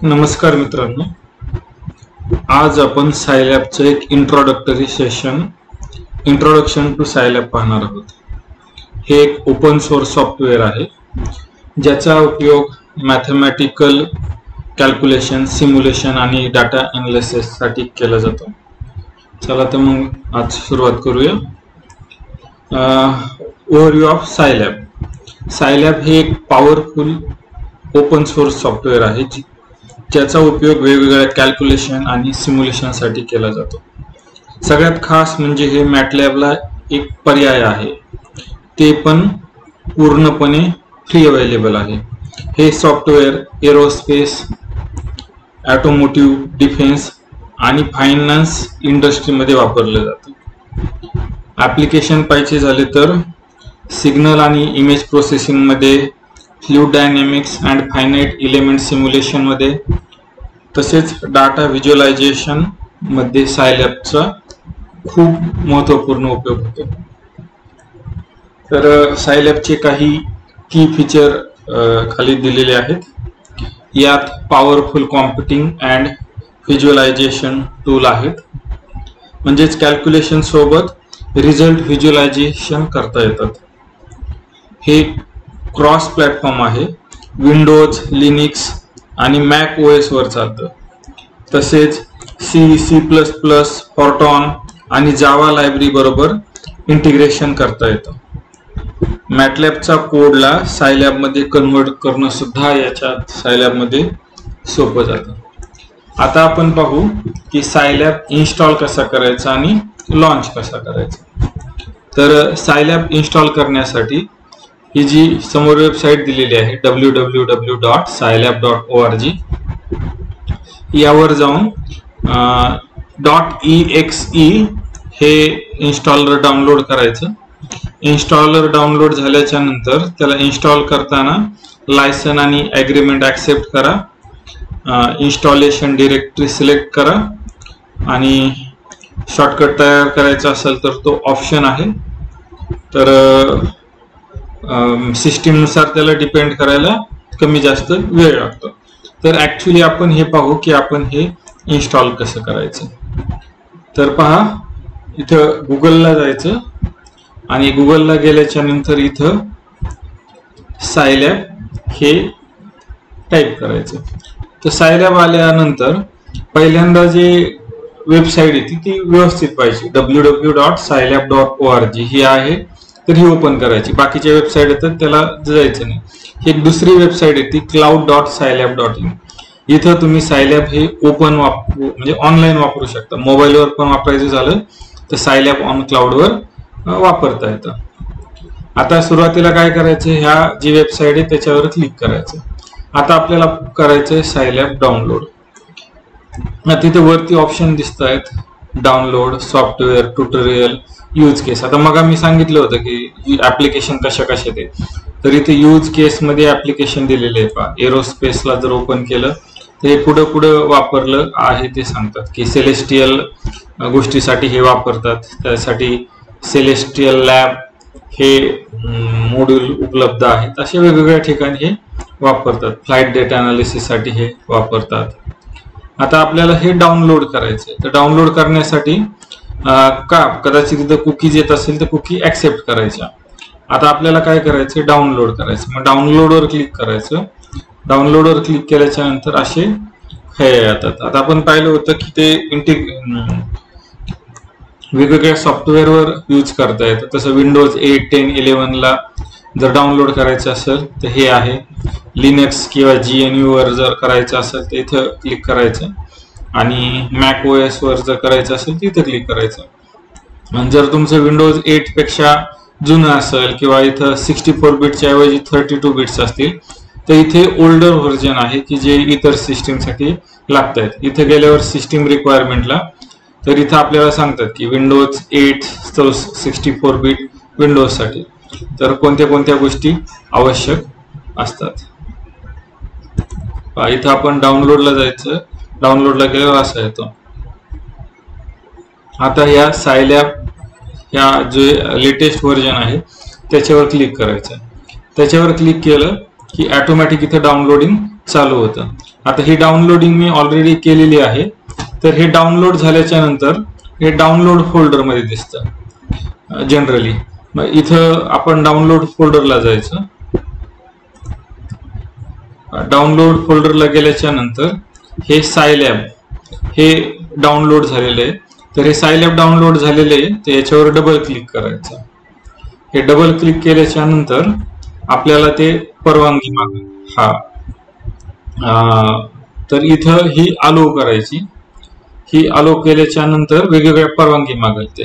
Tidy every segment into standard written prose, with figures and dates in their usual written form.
नमस्कार मित्रांनो, आज आपण सायलॅबचं एक introductory session introduction to Scilab पाहणार आहोत. हे एक ओपन सोर्स सॉफ्टवेअर आहे ज्याचा उपयोग मॅथमॅटिकल कॅल्क्युलेशन, सिम्युलेशन आणि डाटा एनालिसिस साठी केला जातो. चला तर मग आज सुरुवात करूया. Overview of Scilab. सायलॅब हे एक पॉवरफुल ओपन सोर्स सॉफ्टवेअर आहे ज्याचा उपयोग वेगवेगळ्या कॅल्क्युलेशन आणि सिम्युलेशन साठी केला जातो. सगळ्यात खास म्हणजे हे मॅटलॅबला एक पर्याय आहे, ते पण पूर्णपणे फ्री अवेलेबल आहे. हे सॉफ्टवेअर एरोस्पेस, ऑटोमोटिव्ह, डिफेन्स आणि फायनान्स इंडस्ट्रीमध्ये वापरले जाते. ऍप्लिकेशन पाहिजे झाले तर सिग्नल आणि इमेज प्रोसेसिंग मध्ये, fluid dynamics and finite element simulation मध्ये, तसेच डाटा व्हिज्युअलायझेशन मध्ये सायलॅबचा खूप महत्त्वपूर्ण उपयोग होतो. तर सायलॅबचे काही की फीचर खाली दिलेले आहेत. यात powerful computing and visualisation tool आहेत, म्हणजेच कॅल्क्युलेशन सोबत रिझल्ट व्हिज्युअलायझेशन करता येतात. हे क्रॉस प्लॅटफॉर्म आहे, विंडोज, लिनक्स आणि मॅक ओएस वर चालतं. तसेच C++, फॉर्टॉन आणि जावा लायब्ररी बरोबर इंटिग्रेशन करता येतं. मॅटलॅबचा कोडला सायलॅब मध्ये कन्वर्ट करणं सुद्धा याच्या सायलॅब मध्ये सोपं जातं. आता आपण पाहू की सायलॅब इन्स्टॉल कसा करायचा आणि लॉन्च कसा करायचा. तर सायलॅब इन्स्टॉल करण्यासाठी ही जी समोर वेबसाईट दिलेली आहे www.scilab.org, यावर जाऊन .exe हे इन्स्टॉलर डाउनलोड करायचं. इन्स्टॉलर डाउनलोड झाल्याच्या नंतर त्याला इन्स्टॉल करताना लायसन आणि ॲग्रीमेंट ॲक्सेप्ट करा. इन्स्टॉलेशन डिरेक्टरी सिलेक्ट करा आणि शॉर्टकट तयार करायचा असेल तर तो ऑप्शन आहे. तर सिस्टीम नुसार त्याला डिपेंड करायला कमी जास्त वेळ लागतो. तर ऍक्च्युली आपण हे पाहू की आपण हे इन्स्टॉल कसं करायचं. तर पहा, इथं गुगलला जायचं आणि गुगलला गेल्याच्या नंतर इथं सायलॅब हे टाईप करायचं. तर सायलॅब आल्यानंतर पहिल्यांदा जे वेबसाईट येते ती व्यवस्थित पाहिजे, www.scilab.org ही आहे, तर ही ओपन करायची. बाकीच्या वेबसाईट येतात त्याला जायचं नाही. ही एक दुसरी वेबसाईट येते cloud.scilab.in. इथं तुम्ही सायलॅब हे ओपन म्हणजे ऑनलाईन वापरू शकता. मोबाईलवर पण वापरायचं झालं तर सायलॅब ऑन क्लाउडवर वापरता येतं. आता सुरुवातीला काय करायचं, ह्या जी वेबसाईट आहे त्याच्यावर क्लिक करायचं. आता आपल्याला करायचंय सायलॅब डाउनलोड. तिथे वरती ऑप्शन दिसत आहेत, डाउनलोड, सॉफ्टवेअर, ट्युटोरियल, यूज केस. आता मग मी सांगितलं होतं की ऍप्लिकेशन कशा कशा ते, तर इथे यूज केस मध्ये ऍप्लिकेशन दिलेले आहे. पहा, एरोस्पेसला जर ओपन केलं तर हे पुढं पुढं वापरलं आहे ते सांगतात की सेलेस्टियल गोष्टीसाठी हे वापरतात. त्यासाठी सेलेस्टियल लॅब हे मॉड्यूल उपलब्ध आहेत. अशा वेगवेगळ्या ठिकाणी हे वापरतात. फ्लाइट डेटा अनालिसिस साठी हे वापरतात. आता आपल्याला हे डाउनलोड करायचंय. तर डाउनलोड करण्यासाठी कदाचित तिथं कुकीज येत असेल तर कुकी ऍक्सेप्ट करायच्या. आता आपल्याला काय करायचं, डाउनलोड करायचं. मग डाउनलोडवर क्लिक करायचं. डाउनलोडवर क्लिक केल्याच्या नंतर असे हे येतात. आता आपण पाहिलं होतं की ते वेगवेगळ्या सॉफ्टवेअरवर यूज करता येतं. तसं विंडोज 8, 10, 11 ला जर डाउनलोड करायचं असेल तर हे आहे. लिनक्स किंवा GNU वर जर करायचं असेल तर इथं क्लिक करायचं आणि मॅक ओएस वर जर करायचं असेल तर इथं क्लिक करायचं. आणि जर तुमचं विंडोज 8 पेक्षा जुनं असेल किंवा इथं 64 बिटच्या ऐवजी 32 बिट्स असतील तर इथे ओल्डर व्हर्जन आहे की जे इतर सिस्टीम साठी लागत आहेत. इथे गेल्यावर सिस्टीम रिक्वायरमेंटला तर इथं आपल्याला सांगतात की विंडोज 8 64 बिट विंडोज साठी तर कोणत्या कोणत्या गोष्टी आवश्यक असतात. इथं आपण डाउनलोडला जायचं. डाउनलोडला गेल्यावर असा येतो. आता या सायलॅब या जे लेटेस्ट व्हर्जन आहे त्याच्यावर क्लिक करायचं. त्याच्यावर क्लिक केलं की ऑटोमॅटिक इथे डाउनलोडिंग चालू होतं. आता ही डाउनलोडिंग मी ऑलरेडी केलेली आहे. तर हे डाउनलोड झाल्याच्या नंतर हे डाउनलोड फोल्डर मध्ये दिसतं जनरली. मग इथं आपण डाउनलोड फोल्डरला जायचं. डाउनलोड फोल्डरला गेल्याच्या नंतर हे सायलॅब हे डाउनलोड झालेलं आहे. तर हे सायलॅब डाउनलोड झालेले आहे, तर याच्यावर डबल क्लिक करायचं. हे डबल क्लिक केल्याच्या नंतर आपल्याला ते परवानगी मागेल. तर इथं ही अलो करायची. ही अलो केल्याच्या नंतर वेगवेगळ्या परवानगी मागेल ते.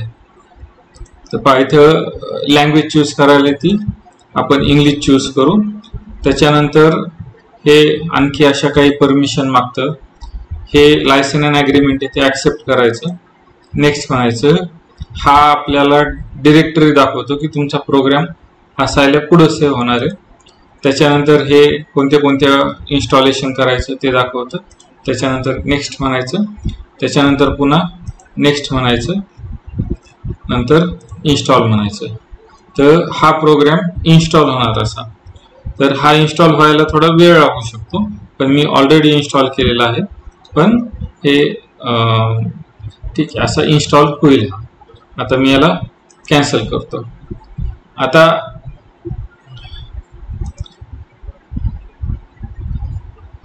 तर पहा इथं लँग्वेज चूज करायला ती आपण इंग्लिश चूज करू. त्याच्यानंतर हे आणखी अशा काही परमिशन मागतं. हे लायसन अँड ॲग्रीमेंट आहे ते ॲक्सेप्ट करायचं. नेक्स्ट म्हणायचं. हा आपल्याला डिरेक्टरी दाखवतो की तुमचा प्रोग्राम हा सायलॅब पुढे सेव्ह होणार आहे. त्याच्यानंतर हे कोणत्या इन्स्टॉलेशन करायचं ते दाखवतं. त्याच्यानंतर नेक्स्ट म्हणायचं. त्याच्यानंतर पुन्हा नेक्स्ट म्हणायचं. नंतर इन्स्टॉल म्हणायचं. तर हा प्रोग्राम इन्स्टॉल होणार असा. तर हा इन्स्टॉल व्हायला थोडा वेळ लागू शकतो, पण मी ऑलरेडी इन्स्टॉल केलेला आहे. पण हे ठीक आहे, असा इन्स्टॉल होईल. आता मी याला कॅन्सल करतो. आता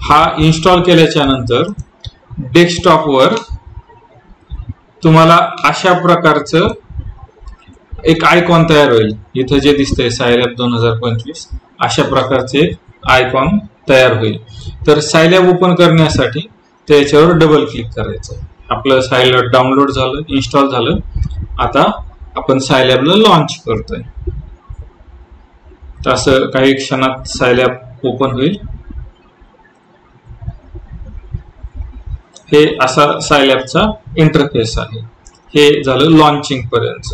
हा इन्स्टॉल केल्याच्या नंतर डेस्कटॉपवर तुम्हाला अशा प्रकारचं एक आयकॉन तयार होईल. इथं जे दिसतंय सायलॅब 2025 अशा प्रकारचे आयकॉन तयार होईल. तर सायलॅब ओपन करण्यासाठी त्याच्यावर डबल क्लिक करायचं. आपलं सायलॅब डाउनलोड झालं, इन्स्टॉल झालं. आता आपण सायलॅबला लॉन्च करतोय. तर असं काही क्षणात सायलॅब ओपन होईल. हे असा सायलॅबचा इंटरफेस आहे. हे झालं लॉन्चिंग पर्यंत.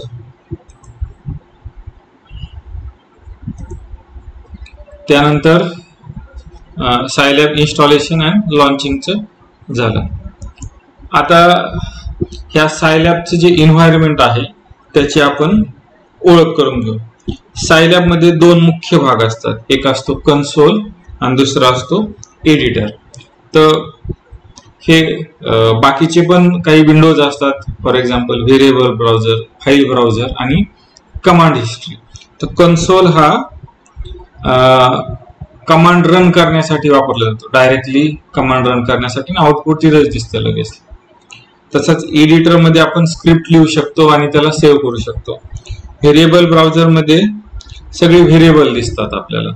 त्यानंतर सायलॅब इन्स्टॉलेशन अँड लॉन्चिंगचं झालं. आता ह्या सायलॅबचं जे एन्व्हायरमेंट आहे त्याची आपण ओळख करून घेऊ. सायलॅब मध्ये दोन मुख्य भाग असतात. एक असतो कन्सोल आणि दुसरा असतो एडिटर. तर हे बाकीचे पण काही विंडोज असतात. For example variable browser, file browser आणि कमांड हिस्ट्री. तर कन्सोल हा कमांड रन करण्यासाठी वापरला जातो. डायरेक्टली कमांड रन करण्यासाठी आउटपुट तिथेच दिसतं लगेच. तसंच एडिटर मध्ये आपण स्क्रिप्ट लिहू शकतो आणि त्याला सेव्ह करू शकतो. व्हेरिएबल ब्राउझर मध्ये सगळे व्हेरिएबल दिसतात आपल्याला.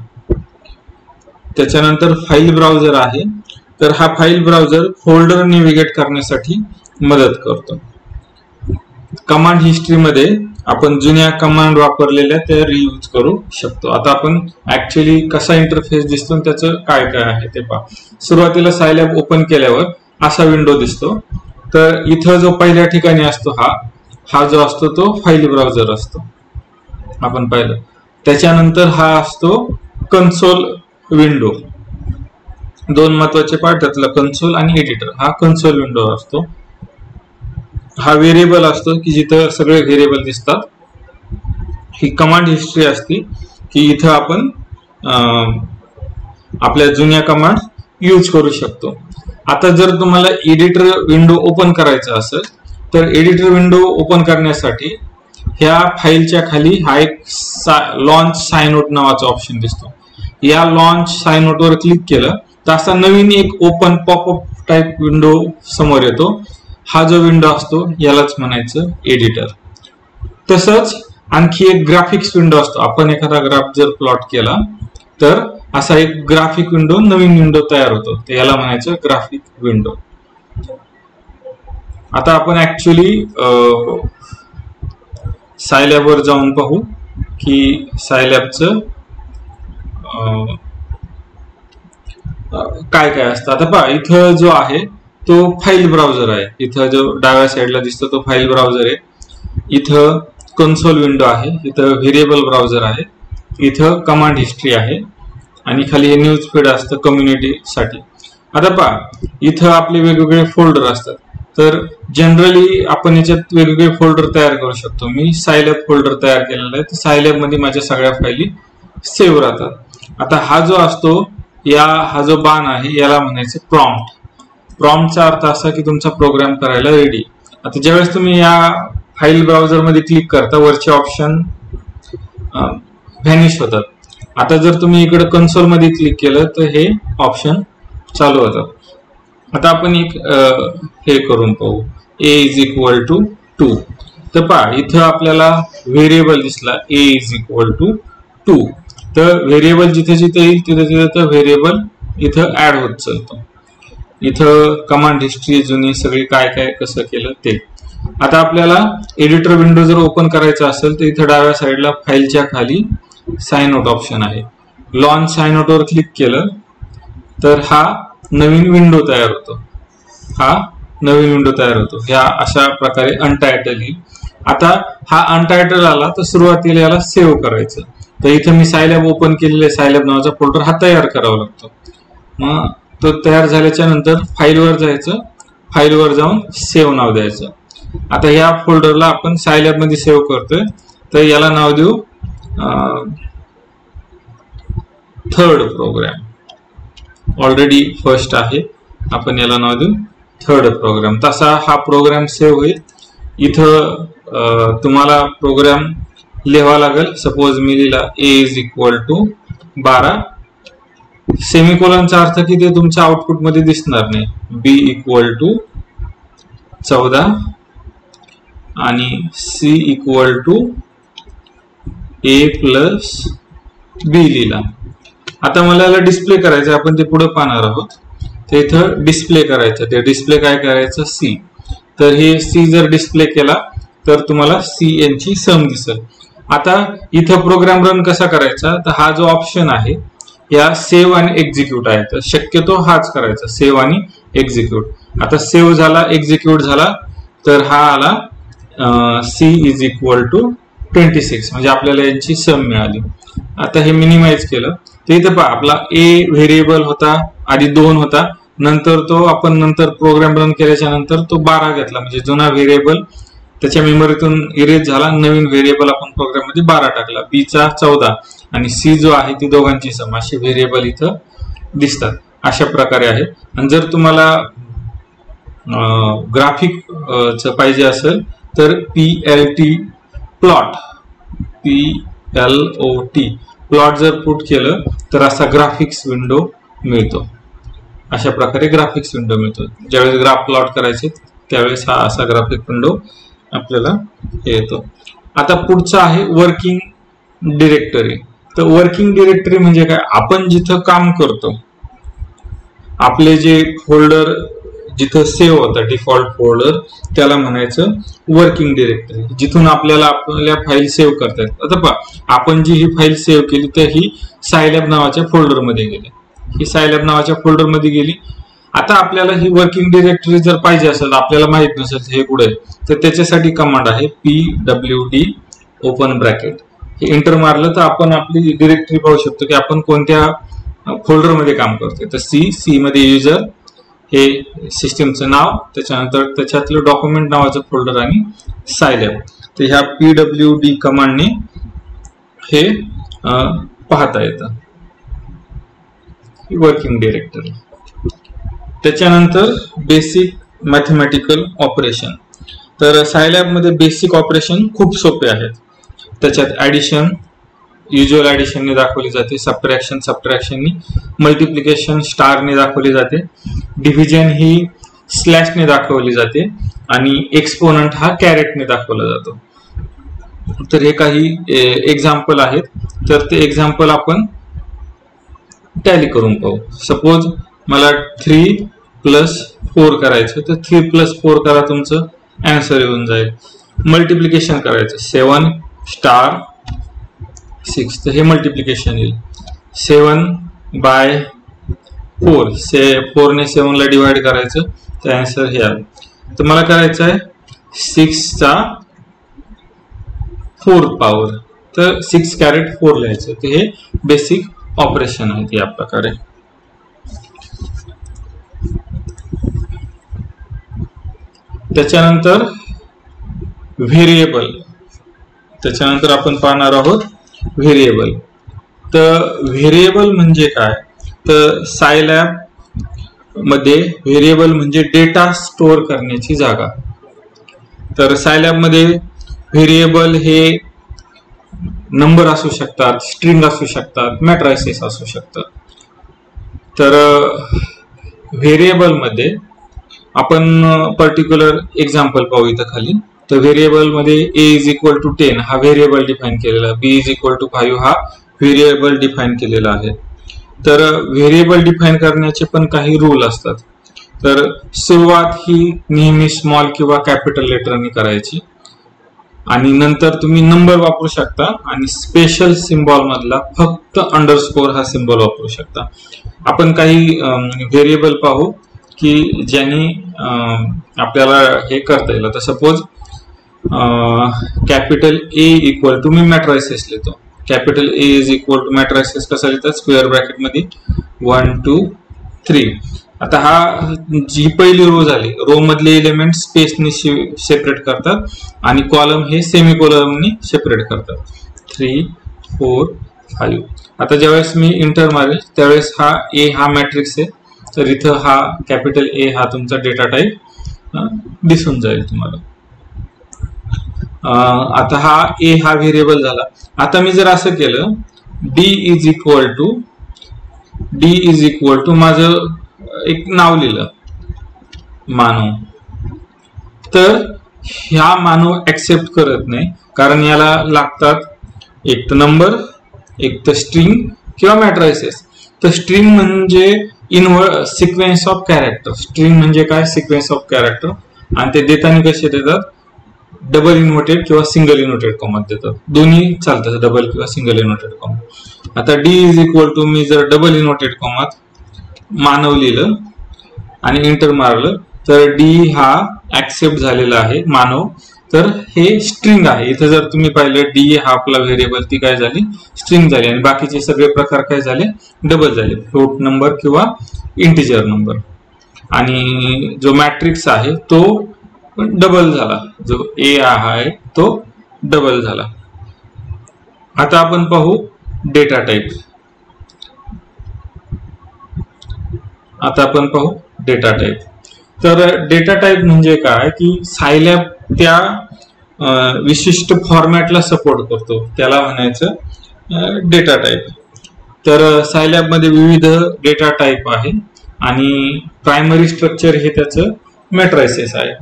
त्याच्यानंतर फाईल ब्राउझर आहे. तर हा फाईल ब्राउझर फोल्डर नेव्हिगेट करण्यासाठी मदत करतो. कमांड हिस्ट्री मध्ये आपण जुन्या कमांड वापरलेल्या त्या रियूज करू शकतो. आता आपण ऍक्च्युअली कसा इंटरफेस दिसतो त्याचं काय काय आहे ते पहा. सुरुवातीला सायलॅब ओपन केल्यावर असा विंडो दिसतो. तर इथं जो पहिल्या ठिकाणी असतो हा जो असतो तो फाईल ब्राउझर असतो आपण पाहिलं. त्याच्यानंतर हा असतो कन्सोल विंडो. दोन महत्वाचे पार्ट त्यातला कन्सोल आणि एडिटर. हा कन्सोल विंडो असतो. हा व्हेरिएबल असतो की जिथं सगळे व्हेरिएबल दिसतात. ही कमांड हिस्ट्री असते की इथं आपण आपल्या जुन्या कमांड यूज करू शकतो. आता जर तुम्हाला एडिटर विंडो ओपन करायचा असेल तर एडिटर विंडो ओपन करण्यासाठी ह्या फाईलच्या खाली हा एक लॉन्च सायनोट नावाचा ऑप्शन दिसतो. या लॉन्च सायनोट वर क्लिक केलं तर असा नवीन एक ओपन पॉपअप टाइप विंडो समोर येतो. हा जो विंडो असतो यालाच म्हणायचं एडिटर. तसंच आणखी एक ग्राफिक्स विंडो असतो. आपण एखादा ग्राफ जर प्लॉट केला तर असा एक ग्राफिक विंडो नवीन विंडो तयार होतो. तर याला म्हणायचं ग्राफिक विंडो. आता आपण ऍक्च्युली सायलॅब वर जाऊन पाहू की सायलॅबचं काय काय असतं. आता पहा इथं जो आहे तो फाईल ब्राउझर आहे. इथं जो डाव्या साईडला दिसतो तो फाईल ब्राउझर आहे. इथं कन्सोल विंडो आहे. इथं व्हेरिएबल ब्राउझर आहे. इथं कमांड हिस्ट्री आहे आणि खाली हे न्यूज फीड असतं कम्युनिटी साठी. आता पहा इथं आपले वेगवेगळे फोल्डर असतात. तर जनरली आपण याच्यात वेगवेगळे फोल्डर तयार करू शकतो. मी सायलॅब फोल्डर तयार केलेला आहे. तर सायलॅब मध्ये माझ्या सगळ्या फायली सेव्ह राहतात. आता हा जो असतो हा जो बाण आहे याला म्हणायचं प्रॉम्प्ट. प्रॉम्प्टचा अर्थ असा की तुमचा प्रोग्राम करायला रेडी. आता ज्यावेळेस तुम्ही या फाईल ब्राउझर मध्ये क्लिक करता वरचे ऑप्शन व्हॅनिश होतात. आता जर तुम्ही इकडे कन्सोल मध्ये क्लिक केलं तर हे ऑप्शन चालू होतात. आता आपण एक हे करून पाहू, a इज इक्वल टू 2. तर पहा इथं आपल्याला व्हेरिएबल दिसला a इज इक्वल टू 2. तर व्हेरिएबल जिथे जिथे येईल तिथे तिथे व्हेरिएबल इथं ऍड होत चालतं. इथं कमांड हिस्ट्री जुनी सगळी काय काय कसं केलं ते. आता आपल्याला एडिटर विंडो जर ओपन करायचा असेल तर इथं डाव्या साईडला फाईलच्या खाली साइन आउट ऑप्शन आहे. लॉन्च साइन आउट वर क्लिक केलं तर हा नवीन विंडो तयार होतो. ह्या अशा प्रकारे अनटायटल येईल. आता हा अनटायटल आला तर सुरुवातीला याला सेव्ह करायचं. तर इथं मी सायलॅब ओपन केलेले सायलॅब नावाचा फोल्डर हा तयार करावा लागतो. मग तो तयार झाल्याच्या नंतर फाईलवर जायचं, फाईलवर जाऊन सेव्ह नाव द्यायचं. आता ह्या फोल्डरला आपण सायलॅब मध्ये सेव्ह करतोय तर याला नाव देऊ थर्ड प्रोग्राम. ऑलरेडी फर्स्ट आहे, आपण याला नाव देऊ थर्ड प्रोग्राम. तसा हा प्रोग्राम सेव्ह होईल. इथं तुम्हाला प्रोग्राम लिहावा लागेल. सपोज मी लिहिला a इज इक्वल टू 12. सेमिकोलनचा अर्थ की ते तुमच्या आउटपुट मध्ये दिसणार नाही. b इक्वल टू 14 आणि c इक्वल टू a प्लस b लिहिला. आता मला याला डिस्प्ले करायचं, आपण ते पुढे पाहणार आहोत. ते इथं डिस्प्ले करायचं. ते डिस्प्ले काय करायचं c. तर हे c जर डिस्प्ले केला तर तुम्हाला c यांची सम दिसेल. आता इथं प्रोग्राम रन कसा करायचा, तर हा जो ऑप्शन आहे या सेव्ह आणि एक्झिक्यूट आहे. तर शक्यतो हाच करायचा, सेव्ह आणि एक्झिक्यूट. आता सेव्ह झाला, एक्झिक्यूट झाला तर हा आला c इज इक्वल टू 26 म्हणजे आपल्याला यांची सम मिळाली. आता हे मिनिमाइज केलं तर इथं पहा आपला a व्हेरिएबल होता, आधी 2 होता, नंतर तो आपण नंतर प्रोग्राम रन केल्याच्या नंतर तो 12 घेतला. म्हणजे जुना व्हेरिएबल त्याच्या मेमरीतून इरेज झाला, नवीन व्हेरिएबल आपण प्रोग्राम मध्ये 12 टाकला. b चा 14 आणि c जो आहे ती दोघांची सम. असे व्हेरिएबल इथं दिसतात. अशा प्रकारे आहे. आणि जर तुम्हाला ग्राफिक पाहिजे असेल तर PLT प्लॉट जर पुट केलं तर असा ग्राफिक्स विंडो मिळतो. अशा प्रकारे ग्राफिक्स विंडो मिळतो. ज्यावेळेस ग्राफ प्लॉट करायचे त्यावेळेस हा असा ग्राफिक विंडो आपल्याला येतो. आता पुढचा आहे वर्किंग डिरेक्टरी. तर वर्किंग डिरेक्टरी म्हणजे काय, आपण जिथं काम करतो आपले जे फोल्डर जिथं सेव्ह होतं डिफॉल्ट फोल्डर त्याला म्हणायचं वर्किंग डिरेक्टरी. जिथून आपल्याला आपल्या फाईल सेव्ह करतात. आता पहा आपण जी ही फाईल सेव्ह केली तर ही सायलॅब नावाच्या फोल्डर मध्ये गेली. ही सायलॅब नावाच्या फोल्डर मध्ये गेली. आता आपल्याला ही वर्किंग डिरेक्टरी जर पाहिजे असेल, आपल्याला माहित नसेल हे कुठे, तर त्याच्यासाठी कमांड आहे pwd ओपन ब्रॅकेट. हे एंटर मारलं तर आपण आपली डिरेक्टरी पाहू शकतो की आपण कोणत्या फोल्डर मध्ये काम करतोय. तर सी मध्ये युजर हे सिस्टीमचं नाव, त्याच्यानंतर त्याच्यातलं डॉक्युमेंट नावाचं फोल्डर आणि सायलॅब. तर ह्या pwd कमांडने हे पाहता येतं वर्किंग डिरेक्टरी. त्याच्यानंतर बेसिक मॅथमॅटिकल ऑपरेशन. तर सायलॅब मध्ये बेसिक ऑपरेशन खूप सोपे आहेत. त्याच्यात ऍडिशन युज्युअल ऍडिशनने दाखवली जाते, सबट्रॅक्शननी, मल्टिप्लिकेशन स्टारने दाखवली जाते, डिव्हिजन ही स्लॅशने दाखवली जाते आणि एक्सपोनंट हा कॅरेटने दाखवला जातो. तर हे काही एक्झाम्पल आहेत. तर ते एक्झाम्पल आपण टॅली करून पाहू. सपोज मला 3+4 करायचं तर 3+4 करा, तुमचं आन्सर येऊन जाईल. मल्टिप्लिकेशन करायचं 7 स्टार 6 तर हे मल्टिप्लिकेशन येईल. 7/4 4 ने 7 ला डिवाइड करायचं तर आन्सर हे आलं. तर मला करायचं आहे 6 चा 4th पॉवर, तर 6 कॅरेट 4 लिहायचं. तर हे बेसिक ऑपरेशन आहेत या प्रकारे. त्याच्यानंतर व्हेरिएबल. आपण पाहणार आहोत व्हेरिएबल. तर व्हेरिएबल म्हणजे काय, तर सायलॅब मध्ये व्हेरिएबल म्हणजे डेटा स्टोअर करण्याची जागा. तर सायलॅब मध्ये व्हेरिएबल हे नंबर असू शकतात, स्ट्रिंग असू शकतात, मॅट्रायसेस असू शकतात. तर व्हेरिएबल मध्ये आपण पर्टिक्युलर एक्झाम्पल पाहू इथं खाली. तर व्हेरिएबल मध्ये a इज इक्वल टू 10 हा व्हेरिएबल डिफाईन केलेला, b इज इक्वल टू 5 हा व्हेरिएबल डिफाईन केलेला आहे. तर व्हेरिएबल डिफाईन करण्याचे पण काही रूल असतात. तर सुरुवात ही नेहमी स्मॉल किंवा कॅपिटल लेटरनी करायची आणि नंतर तुम्ही नंबर वापरू शकता आणि स्पेशल सिम्बॉल मधला फक्त अंडरस्कोर हा सिम्बॉल वापरू शकता. आपण काही व्हेरिएबल पाहू की ज्यांनी आपल्याला हे करता येईल. तर suppose capital A equal to मी मॅट्रायसेस लिहितो. Capital A is equal to matrices कसा लिहितात, स्क्वेअर ब्रॅकेट मध्ये 1 2 3. आता हा जी पहिली रो झाली, रो मधले एलिमेंट स्पेसनी सेपरेट करतात आणि कॉलम हे सेमीकोलननी सेपरेट करतात. 3 4 5. आता ज्यावेळेस मी इंटर मारेल त्यावेळेस हा ए हा मॅट्रिक्स आहे. तर इथं हा कॅपिटल ए हा तुमचा डेटा टाईप दिसून जाईल तुम्हाला. आता हा ए हा व्हेरिएबल झाला. आता मी जर असं केलं डी इज इक्वल टू माझं एक नाव लिहिलं मानव, तर ह्या मानव ऍक्सेप्ट करत नाही, कारण याला लागतात एक तर नंबर, एक तर स्ट्रिंग किंवा मॅट्रायसेस. तर स्ट्रिंग म्हणजे सिक्वेन्स ऑफ कॅरेक्टर. स्ट्रिंग म्हणजे काय, सिक्वेन्स ऑफ कॅरेक्टर. आणि ते देताना कसे देतात, डबल इन्व्हर्टेड किंवा सिंगल इन्व्हर्टेड कॉमा देतात. दोन्ही चालतात, डबल किंवा सिंगल इन्व्हर्टेड कॉमा. आता डी इज इक्वल टू मी जर डबल इन्व्हर्टेड कॉमात मानव लिहिलं आणि इंटर मारलं तर डी हा ऍक्सेप्ट झालेला आहे मानव. तर हे स्ट्रिंग आहे. इथं जर तुम्ही पाहिलं डी हा आपला व्हेरिएबल ती काय झाली, स्ट्रिंग झाली. आणि बाकीचे सगळे प्रकार काय झाले, डबल झाले, फ्लोट नंबर किंवा इंटिजर नंबर. आणि जो मॅट्रिक्स आहे तो डबल झाला, जो ए आहे तो डबल झाला. आता आपण पाहू डेटा टाईप. तर डेटा टाईप म्हणजे काय की सायलॅब त्या विशिष्ट फॉर्मॅटला सपोर्ट करतो, त्याला म्हणायचं डेटा टाईप. तर सायलॅब मध्ये विविध डेटा टाईप आहे आणि प्रायमरी स्ट्रक्चर हे त्याचं मॅट्रायसेस आहे.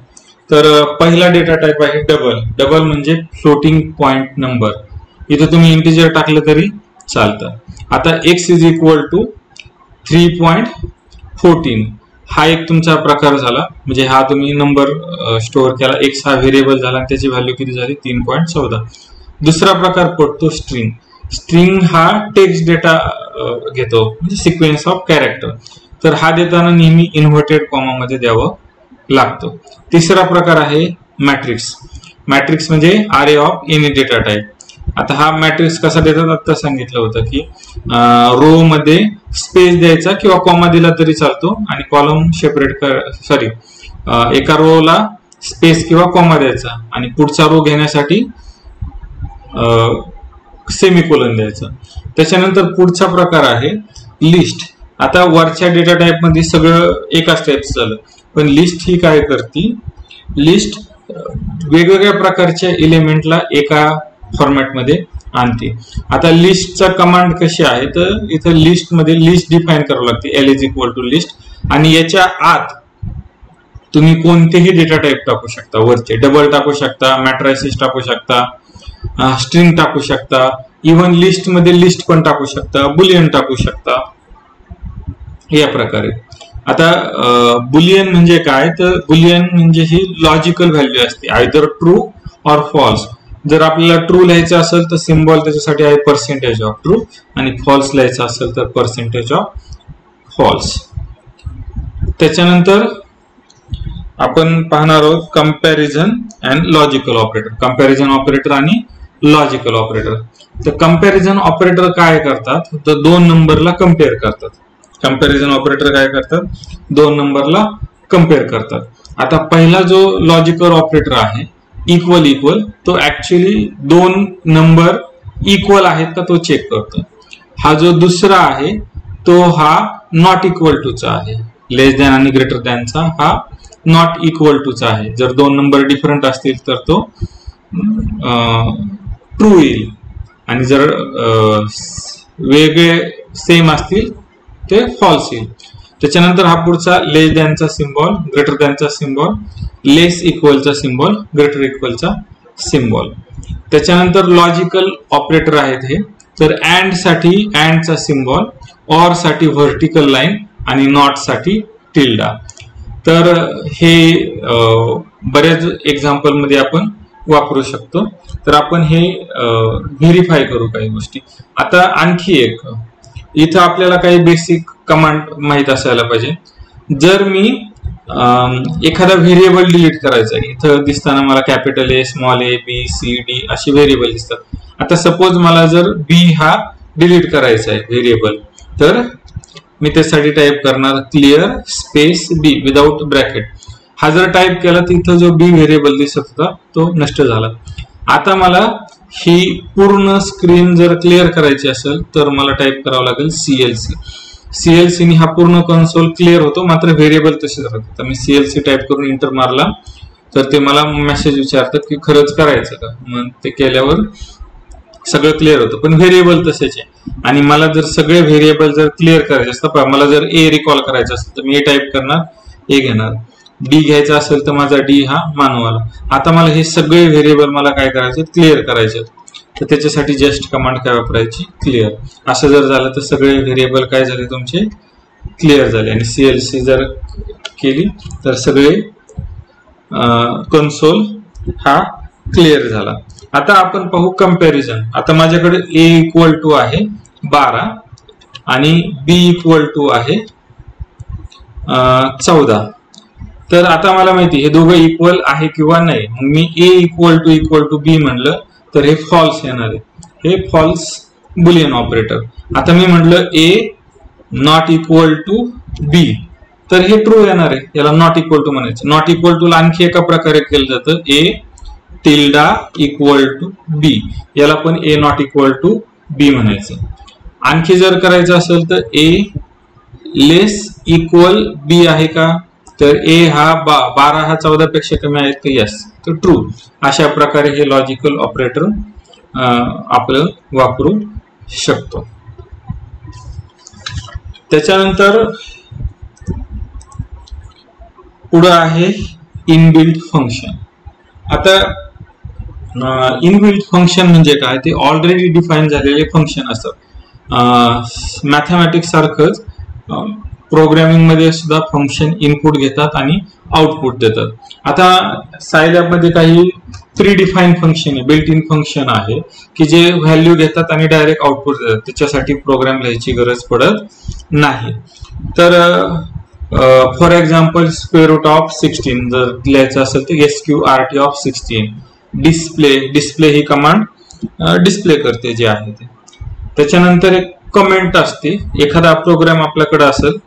तर पहिला डेटा टाईप आहे डबल म्हणजे फ्लोटिंग पॉइंट नंबर. इथं तुम्ही इंटिजर टाकलं तरी चालतं. आता x इज इक्वल टू 3.14 हा एक तुमचा प्रकार झाला. म्हणजे हा तुम्ही नंबर स्टोअर केला, x हा व्हेरिएबल झाला आणि त्याची व्हॅल्यू किती झाली 3.14. दुसरा प्रकार पडतो स्ट्रिंग. स्ट्रिंग हा टेक्स्ट डेटा घेतो, म्हणजे सिक्वेन्स ऑफ कॅरेक्टर. तर हा देताना नेहमी इन्व्हर्टेड कॉमा मध्ये द्यावं लागतो. तिसरा प्रकार आहे मॅट्रिक्स. मॅट्रिक्स म्हणजे अरे ऑफ एनी डेटा टाईप. आता हा मॅट्रिक्स कसा देतात, आता सांगितलं होतं की रो मध्ये स्पेस द्यायचा किंवा कॉमा दिला तरी चालतो आणि कॉलम सेपरेट एका रो ला स्पेस किंवा कॉमा द्यायचा आणि पुढचा रो घेण्यासाठी सेमीकोलन द्यायचं. त्याच्यानंतर पुढचा प्रकार आहे लिस्ट. आता वरच्या डेटा टाईप मध्ये सगळं एका स्टेप्स झालं, पण लिस्ट ही काय करते, लिस्ट वेगवेगळ्या प्रकारच्या एलिमेंटला एका फॉर्मॅटमध्ये आणते. आता लिस्टचा कमांड कशी आहे, तर इथं लिस्ट मध्ये लिस्ट डिफाईन करावं लागते, L is equal to list. आणि याच्या आत तुम्ही कोणतेही डेटा टाईप टाकू शकता. वरचे डबल टाकू शकता, मॅट्रायसेस टाकू शकता, स्ट्रिंग टाकू शकता, इव्हन लिस्ट मध्ये लिस्ट पण टाकू शकता, बुलियन टाकू शकता, या प्रकारे. आता बुलियन म्हणजे काय, तर बुलियन म्हणजे ही लॉजिकल व्हॅल्यू असते, आयदर ट्रू ऑर फॉल्स. जर आपल्याला ट्रू लिहायचं असेल तर सिम्बॉल त्याच्यासाठी आहे पर्सेंटेज ऑफ ट्रू आणि फॉल्स लिहायचं असेल तर पर्सेंटेज ऑफ फॉल्स. त्याच्यानंतर आपण पाहणार आहोत comparison and logical operator. Comparison operator आणि लॉजिकल ऑपरेटर. तर कंपॅरिझन ऑपरेटर काय करतात, तर दोन नंबरला कम्पेअर करतात. कंपॅरिझन ऑपरेटर काय करतात, दोन नंबरला कम्पेअर करतात. आता पहिला जो लॉजिकल ऑपरेटर आहे इक्वल, तो ऍक्च्युली दोन नंबर इक्वल आहेत का तो चेक करतो. हा जो दुसरा आहे तो हा नॉट इक्वल टू चा आहे, लेस दॅन आणि ग्रेटर दॅनचा हा नॉट इक्वल टू चा आहे. जर दोन नंबर डिफरंट असतील तर तो ट्रू येईल, आणि जर वेगळे सेम असतील ते फॉल्स येईल. त्याच्यानंतर हा पुढचा लेस दॅनचा सिम्बॉल, ग्रेटर दॅनचा सिम्बॉल, लेस इक्वलचा सिम्बॉल, ग्रेटर इक्वलचा सिम्बॉल. त्याच्यानंतर लॉजिकल ऑपरेटर आहेत हे. तर अँड साठी अँडचा सिम्बॉल, ऑर साठी व्हर्टिकल लाईन आणि नॉट साठी टिल्डा. तर हे बऱ्याच एक्झाम्पल मध्ये आपण वापरू शकतो. तर आपण हे व्हेरीफाय करू काही गोष्टी. आता आणखी एक, इथं आपल्याला काही बेसिक कमांड माहित असायला पाहिजे. जर मी एखादा व्हेरिएबल डिलीट करायचा आहे, इथं दिसताना मला capital A, small A, B, C, D असे व्हेरिएबल दिसतात. आता सपोज मला जर बी हा डिलीट करायचा आहे व्हेरिएबल, तर मी त्यासाठी टाईप करणार clear space be without bracket. हा जर टाईप केला तर इथं जो बी व्हेरिएबल दिसत होता तो नष्ट झाला. आता मला ही पूर्ण स्क्रीन जर क्लिअर करायची असेल तर मला टाईप करावं लागेल सीएलसी. सीएलसी ने हा पूर्ण कन्सोल क्लिअर होतो, मात्र व्हेरिएबल तसेच राहतात. तर मी सीएलसी टाईप करून इंटर मारला तर ते मला मेसेज विचारतात की खरंच करायचं का. मग ते केल्यावर सगळं क्लिअर होतं, पण व्हेरिएबल तसेच आहे. आणि मला जर सगळे व्हेरिएबल जर क्लिअर करायचे असतात, मला जर ए रिकॉल करायचं असेल तर मी ए टाईप करणार, ए घेणार. डी घ्यायचा असेल तर माझा डी हा मानू आला. आता मला हे सगळे व्हेरिएबल मला काय करायचे, क्लिअर करायचे. तर त्याच्यासाठी जस्ट कमांड काय वापरायची, क्लिअर. असं जर झालं तर सगळे व्हेरिएबल काय झाले तुमचे, क्लिअर झाले. आणि सीएलसी जर केली तर सगळे कन्सोल हा क्लिअर झाला. आता आपण पाहू कंपॅरिझन. आता माझ्याकडे ए इक्वल टू आहे 12 आणि बी इक्वल टू आहे 14. तर आता मला माहिती हे दोघं इक्वल आहे किंवा नाही. मग मी ए इक्वल टू बी म्हणलं तर हे फॉल्स येणार आहे, हे फॉल्स बुलियन ऑपरेटर. आता मी म्हटलं ए नॉट इक्वल टू बी तर हे ट्रू येणार आहे, याला नॉट इक्वल टू म्हणायचं. नॉट इक्वल टू ला आणखी एका प्रकारे केलं जातं, ए टिल्डा इक्वल टू बी, याला पण ए नॉट इक्वल टू बी म्हणायचं. आणखी जर करायचं असेल तर ए लेस इक्वल बी आहे का, तर ए हा 12 हा 14 पेक्षा कमी आहे तर यस, तर ट्रू. अशा प्रकारे हे लॉजिकल ऑपरेटर आपण वापरू शकतो. त्याच्यानंतर पुढे आहे इनबिल्ट फंक्शन. आता इनबिल्ट फंक्शन म्हणजे काय, ते ऑलरेडी डिफाईन झालेले फंक्शन असतात. मॅथमॅटिक्स सारखंच प्रोग्रामिंग मध्ये सुद्धा फंक्शन इनपुट घेतात आणि आउटपुट देतात. आता सायलॅब मध्ये काही प्री डिफाईन फंक्शन आहे, बिल्ट इन फंक्शन आहे की जे व्हॅल्यू घेतात आणि डायरेक्ट आउटपुट देतात, त्याच्यासाठी प्रोग्राम लिहायची गरज पडत नाही. तर for example square root of 16 जर लिहायचं असेल तर SQRT ऑफ 16. डिस्प्ले ही कमांड डिस्प्ले करते जे आहे ते. त्याच्यानंतर एक कमेंट असते. एखादा प्रोग्राम आपल्याकडे असेल,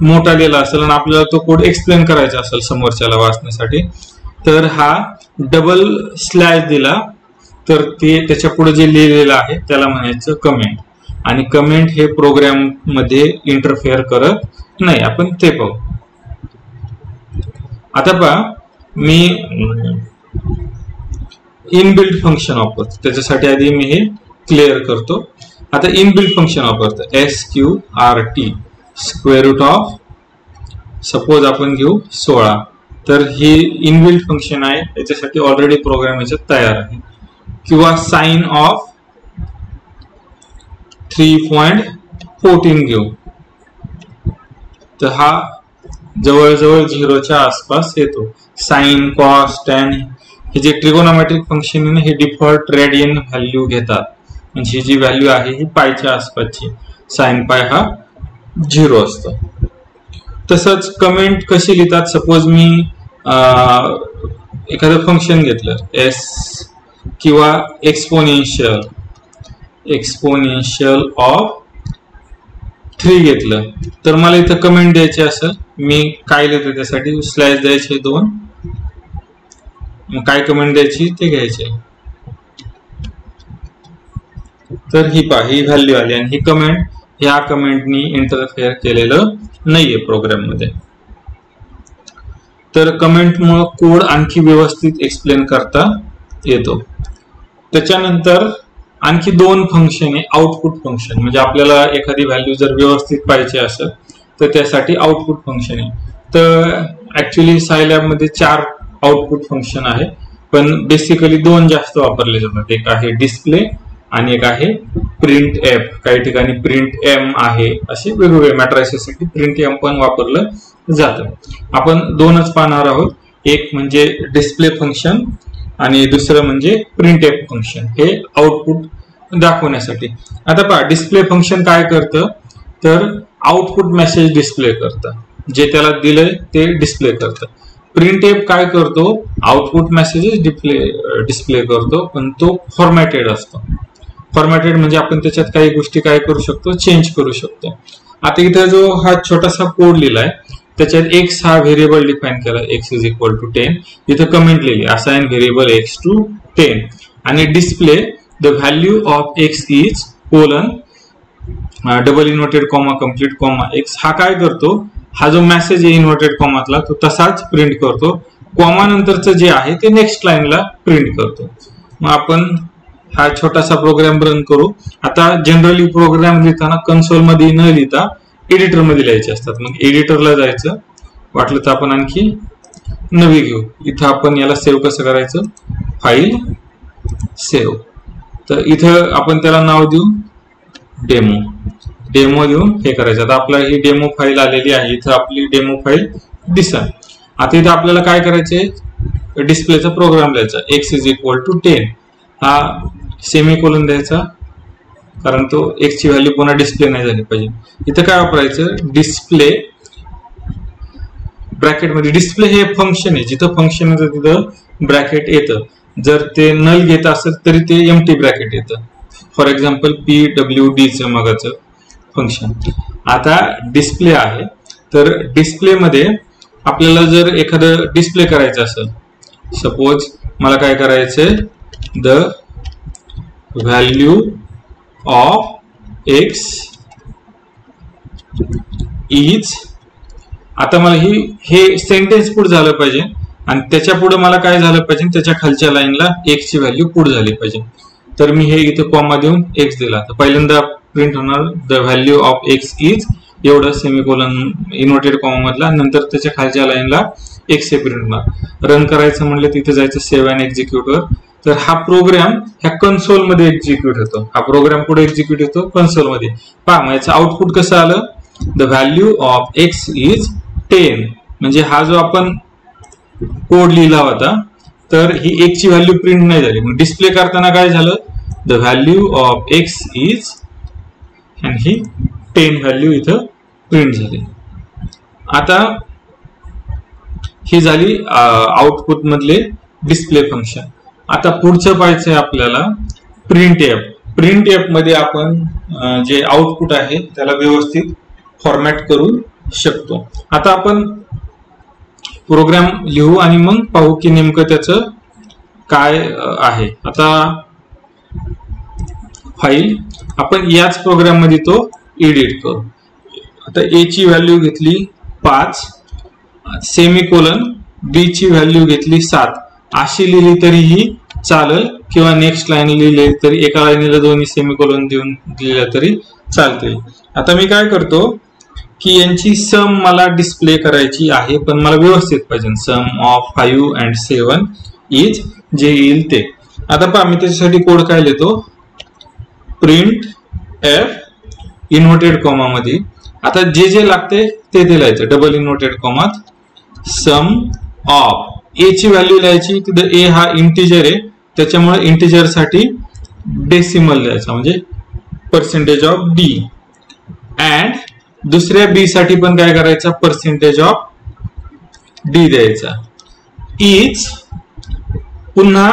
मोठा लिहिला असेल आणि आपल्याला तो कोड एक्सप्लेन करायचा असेल समोरच्याला वाचण्यासाठी, तर हा डबल स्लॅश दिला तर ते त्याच्या पुढे जे लिहिलेलं आहे त्याला म्हणायचं कमेंट. आणि कमेंट हे प्रोग्राम मध्ये इंटरफेअर करत नाही. आपण ते पाहू. आता पहा, मी इनबिल्ट फंक्शन वापरतो, त्याच्यासाठी आधी मी हे क्लिअर करतो. आता इनबिल्ट फंक्शन वापरतो SQRT square root of, suppose आपण घेऊ 16. तर हे इनबिल्ट फंक्शन आहे, त्याच्यासाठी ऑलरेडी प्रोग्राम याच्यात तयार आहे. किंवा साइन ऑफ 3.14 घेऊ तर हा जवळजवळ 0च्या आसपास येतो. साइन, कॉस, टॅन हे जे ट्रिगोनॉमेट्रिक फंक्शन आहे हे डिफॉल्ट रेडियन व्हॅल्यू घेतात, म्हणजे ही जी व्हॅल्यू आहे ही पायच्या आसपासची. साइन पाय हा 0 असतो. तसंच कमेंट कशी लिहितात, सपोज मी एखादं फंक्शन घेतलं एस किंवा एक्सपोनेन्शियल ऑफ 3 घेतलं, तर मला इथं कमेंट द्यायची असेल, मी काय लिहितो त्यासाठी स्लॅश द्यायचे 2, काय कमेंट द्यायची ते घ्यायचे. तर ही व्हॅल्यू आली आणि ही कमेंट ह्या कमेंटनी इंटरफेअर केलेलं नाहीये प्रोग्राम मध्ये. तर कमेंटमुळे कोड आणखी व्यवस्थित एक्सप्लेन करता येतो. त्याच्यानंतर आणखी दोन फंक्शन आहे. आउटपुट फंक्शन म्हणजे आपल्याला एखादी व्हॅल्यू जर व्यवस्थित पाहिजे असेल तर त्यासाठी आउटपुट फंक्शन आहे. तर ऍक्च्युली सायलॅब मध्ये 4 आउटपुट फंक्शन आहे, पण बेसिकली 2 जास्त वापरले जातात. एक आहे डिस्प्ले आणि एक आहे प्रिंट एफ. काही ठिकाणी प्रिंट एम आहे. असे वेगवेगळे मॅट्रायसेससाठी प्रिंट एम पण वापरलं जातं. आपण 2च पाहणार आहोत. एक म्हणजे डिस्प्ले फंक्शन आणि दुसरं म्हणजे प्रिंट एफ फंक्शन. हे आउटपुट दाखवण्यासाठी. आता पहा, डिस्प्ले फंक्शन काय करतं तर आउटपुट मेसेज डिस्प्ले करतं. जे त्याला दिलंय ते डिस्प्ले करतं. प्रिंट एफ काय करतो, आउटपुट मेसेजेस डिस्प्ले करतो, पण तो फॉर्मॅटेड असतो. फॉर्मॅटेड म्हणजे आपण त्याच्यात काही गोष्टी काय करू शकतो, चेंज करू शकतो. आता इथं जो हा छोटासा कोड लिहिलाय त्याच्यात x हा व्हेरिएबल डिफाईन केला, x इज इक्वल टू 10. इथं कमेंट लिहिली असाइन व्हेरिएबल x टू 10 आणि display the value of x is colon double inverted comma complete comma x. हा काय करतो, हा जो मेसेज आहे इन्व्हर्टेड कॉमातला तो तसाच प्रिंट करतो. कॉमा नंतरचं जे आहे ते नेक्स्ट लाईनला प्रिंट करतो. मग आपण हा छोटासा प्रोग्राम रन करू. आता जनरली प्रोग्राम लिहिताना कन्सोल मध्ये न लिहिता एडिटर मध्ये लिहायचे असतात. मग एडिटरला जायचं, वाटलं तर आपण आणखी नवी घेऊ. इथं आपण याला सेव्ह कसं करायचं, फाईल सेव्ह. तर इथं आपण त्याला नाव देऊ डेमो. डेमो देऊन हे करायचं. आता आपला ही डेमो फाईल आलेली आहे. इथं आपली डेमो फाईल दिसेल. आता इथं आपल्याला काय करायचंय, डिस्प्लेचा प्रोग्राम लिहायचा. x इज इक्वल टू 10 हा सेमीकोलन द्यायचा, कारण तो x ची व्हॅल्यू पुन्हा डिस्प्ले नाही झाली पाहिजे. इथं काय वापरायचं, डिस्प्ले ब्रॅकेट मध्ये. डिस्प्ले हे फंक्शन आहे, जिथं फंक्शन येतं तिथं ब्रॅकेट येतं. जर ते नल घेत असेल तरी ते एम्प्टी ब्रॅकेट येतं. फॉर एक्झाम्पल PWD चं मगाचं फंक्शन. आता डिस्प्ले आहे, तर डिस्प्ले मध्ये आपल्याला जर एखादं डिस्प्ले करायचं असेल, सपोज मला काय करायचंय, the value of x is. आता मला हे सेंटेन्स पुढे झालं पाहिजे आणि त्याच्या पुढे मला काय झालं पाहिजे, त्याच्या खालच्या लाईनला x ची व्हॅल्यू पुढे झाली पाहिजे. तर मी हे इथे कॉमा देऊन x दिला, तर पहिल्यांदा प्रिंट होणार the value of x is एवढं सेमीकोलन इन्व्हर्टेड कॉमा मधला, नंतर त्याच्या खालच्या लाईनला x हे प्रिंट होणार. रन करायचं म्हणलं तिथे जायचं सेव्ह अँड एक्झिक्यूट वर. तर हा प्रोग्राम ह्या कन्सोल मध्ये एक्झिक्यूट होतो. हा प्रोग्राम पुढे एक्झिक्यूट होतो कन्सोल मध्ये. पहा याचं आउटपुट कसं आलं, the value of x is 10. म्हणजे हा जो आपण कोड लिहिला होता तर ही x ची व्हॅल्यू प्रिंट नाही झाली. मग डिस्प्ले करताना काय झालं, the value of x is आणि ही 10 व्हॅल्यू इथं प्रिंट झाली. आता ही झाली आउटपुट मधले डिस्प्ले फंक्शन. आता पुढचं पाहायचं आहे आपल्याला प्रिंट एफ. प्रिंट एफ मध्ये आपण जे आउटपुट आहे त्याला व्यवस्थित फॉर्मॅट करू शकतो. आता आपण प्रोग्राम लिहू आणि मग पाहू की नेमकं त्याचं काय आहे. आता फाईल आपण याच प्रोग्राम मध्ये तो एडिट करू. आता a ची व्हॅल्यू घेतली 5, सेमीकोलन b ची व्हॅल्यू घेतली 7. अशी लिहिली तरीही चालेल किंवा नेक्स्ट लाईन लिहिली तरी, एका लाईनीला दोन्ही सेमीकोलन देऊन दिलेला तरी चालते. आता मी काय करतो की यांची सम मला डिस्प्ले करायची आहे, पण मला व्यवस्थित पाहिजे. सम ऑफ 5 and 7 इज जे येईल ते. आता पहा मी त्याच्यासाठी कोड काय लिहितो, प्रिंट एफ इन्व्हर्टेड कॉमा मध्ये. आता जे जे लागते ते लिहायचं डबल इन्व्हर्टेड कॉमात. सम ऑफ a ची व्हॅल्यू लिहायची, तिथं a हा इंटिजर आहे त्याच्यामुळे इंटिजर साठी डेसिमल लिहायचा म्हणजे पर्सेंटेज ऑफ d. अँड दुसऱ्या b साठी पण काय करायचं, पर्सेंटेज ऑफ d द्यायचा. इज पुन्हा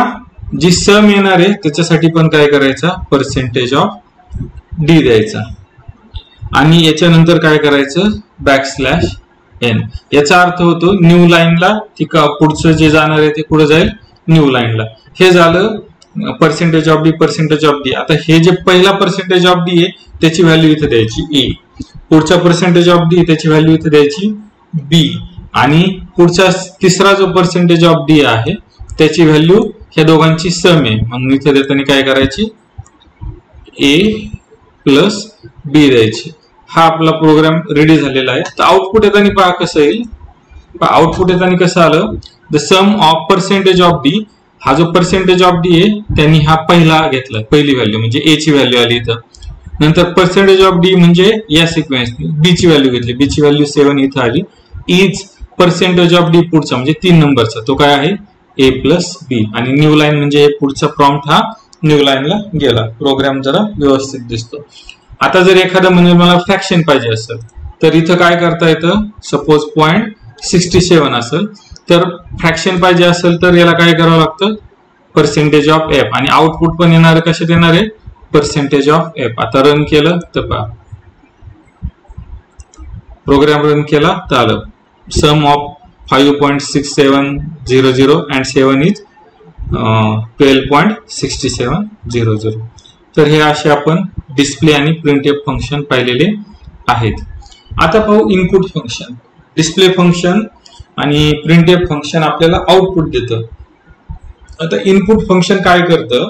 जी सम येणार आहे त्याच्यासाठी पण काय करायचा, पर्सेंटेज ऑफ d द्यायचा. आणि याच्यानंतर काय करायचं, बॅकस्लॅश n. याचा अर्थ होतो न्यू लाईनला पुढचं जे जाणार आहे ते पुढे जाईल न्यू लाईनला. हे झालं पर्सेंटेज ऑफ डी. आता हे जे पहिला पर्सेंटेज ऑफ डी आहे त्याची व्हॅल्यू इथे द्यायची ए, पुढचा पर्सेंटेज ऑफ डी त्याची व्हॅल्यू इथे द्यायची बी, आणि पुढचा तिसरा जो पर्सेंटेज ऑफ डी आहे त्याची व्हॅल्यू ह्या दोघांची सम आहे, म्हणून इथे देताना काय करायची ए प्लस बी द्यायची. हा आपला प्रोग्राम रेडी झालेला आहे. तर आउटपुट येताना पहा कसं येईल. आउटपुट येताना कसं आलं, the sum of percentage of D, हा जो पर्सेंटेज ऑफ डी आहे त्यांनी हा पहिला घेतला, पहिली व्हॅल्यू म्हणजे ए ची व्हॅल्यू आली इथं. नंतर पर्सेंटेज ऑफ डी म्हणजे या सिक्वेन्सनी बी ची व्हॅल्यू घेतली, बी ची व्हॅल्यू 7 इथं आली. इज पर्सेंटेज ऑफ डी पुढचा म्हणजे 3 नंबरचा तो काय आहे ए प्लस बी, आणि न्यू लाईन म्हणजे हे पुढचा प्रॉम्प्ट हा न्यू लाईनला गेला. प्रोग्राम जरा व्यवस्थित दिसतो. आता जर एखादा म्हणजे मला फ्रॅक्शन पाहिजे असेल तर इथं काय करता येतं, सपोज 0.67 असेल तर फ्रॅक्शन पाहिजे असेल तर याला काय करावं लागतं, पर्सेंटेज ऑफ एफ, आणि आउटपुट पण येणार कशात येणार आहे, पर्सेंटेज ऑफ एफ. आता रन केलं तर पहा प्रोग्राम रन केला तर आलं सम ऑफ 5.6700 and 7 is 12.6700. तर हे असे आपण डिस्प्ले आणि प्रिंटएफ फंक्शन पाहिलेले आहेत. आता पाहू इनपुट फंक्शन. डिस्प्ले फंक्शन आणि प्रिंटएफ फंक्शन आपल्याला आउटपुट देतं. आता इनपुट फंक्शन काय करतं,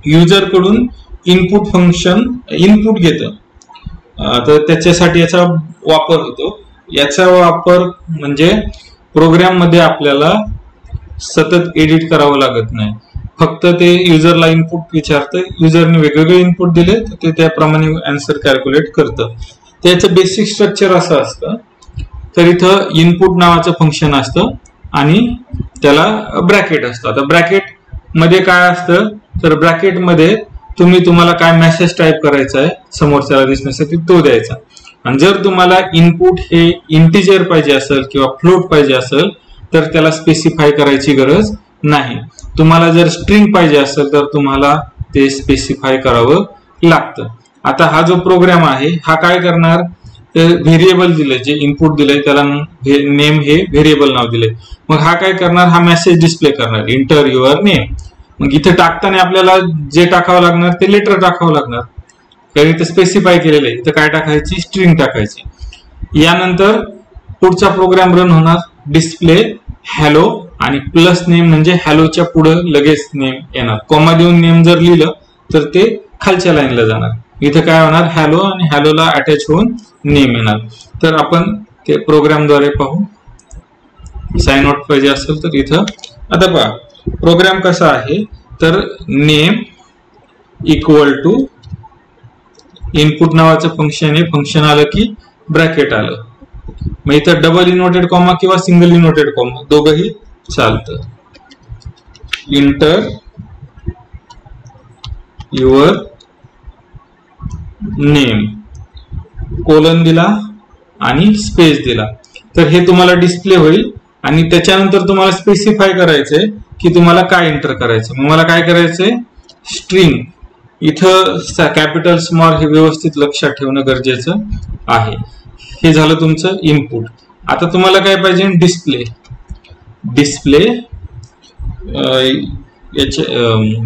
युजर कडून इनपुट फंक्शन इनपुट घेतं. तर त्याच्यासाठी याचा वापर होतो. याचा वापर म्हणजे प्रोग्राम मध्ये आपल्याला सतत एडिट करावं लागत नाही, फक्त ते युजरला इनपुट विचारतं, युजरने वेगवेगळे इनपुट दिले तर ते त्याप्रमाणे आन्सर कॅल्क्युलेट करतं. त्याचं बेसिक स्ट्रक्चर असं असतं. तर इथं इनपुट नावाचं फंक्शन असतं आणि त्याला ब्रॅकेट असतं. आता ब्रॅकेट मध्ये काय असतं, तर ब्रॅकेट मध्ये तुम्हाला काय मेसेज टाईप करायचा आहे समोरच्याला दिसण्यासाठी तो द्यायचा. आणि जर तुम्हाला इनपुट हे इंटिजर पाहिजे असेल किंवा फ्लोट पाहिजे असेल तर त्याला स्पेसिफाय करायची गरज नाही. तुम्हाला जर स्ट्रिंग पाहिजे असेल तर तुम्हाला ते स्पेसिफाय करावं लागतं. आता हा जो प्रोग्राम आहे हा काय करणार, व्हेरिएबल दिले, जे इनपुट दिले त्याला नेम हे व्हेरिएबल नाव दिले. मग हा काय करणार, हा मेसेज डिस्प्ले करणार इंटर युअर नेम. मग इथे टाकताना आपल्याला जे टाकावं लागणार ते लेटर टाकावं लागणार, कारण इथे स्पेसिफाय केलेलं आहे. इथं काय टाकायची, स्ट्रिंग टाकायची. यानंतर पुढचा प्रोग्राम रन होणार, डिस्प्ले हॅलो आणि प्लस नेम म्हणजे हॅलोच्या पुढे लगेच नेम येणार. कॉमा देऊन नेम जर लिहिलं तर ते खालच्या लाईनला जाणार. इथं काय होणार, हॅलो आणि हॅलोला अटॅच होऊन नेम येणार. तर आपण ते प्रोग्रामद्वारे पाहू. साइन आउट पाहिजे असेल तर इथं आता पहा प्रोग्राम कसा आहे, तर नेम इक्वल टू इनपुट नावाचं फंक्शन आहे. फंक्शन आलं की ब्रॅकेट आलं. मग इथं डबल इन्व्हर्टेड कॉमा किंवा सिंगल इन्व्हर्टेड कॉमा दोघंही चालतं. इंटर युअर नेम कोलन दिला आणि स्पेस दिला तर हे तुम्हाला डिस्प्ले होईल. आणि त्याच्यानंतर तुम्हाला स्पेसिफाय करायचंय की तुम्हाला काय एंटर करायचं. मग मला काय करायचंय, स्ट्रिंग. इथं कॅपिटल स्मॉल हे व्यवस्थित लक्षात ठेवणं गरजेचं आहे. हे झालं तुमचं इनपुट. आता तुम्हाला काय पाहिजे, डिस्प्ले. डिस्प्ले याच्या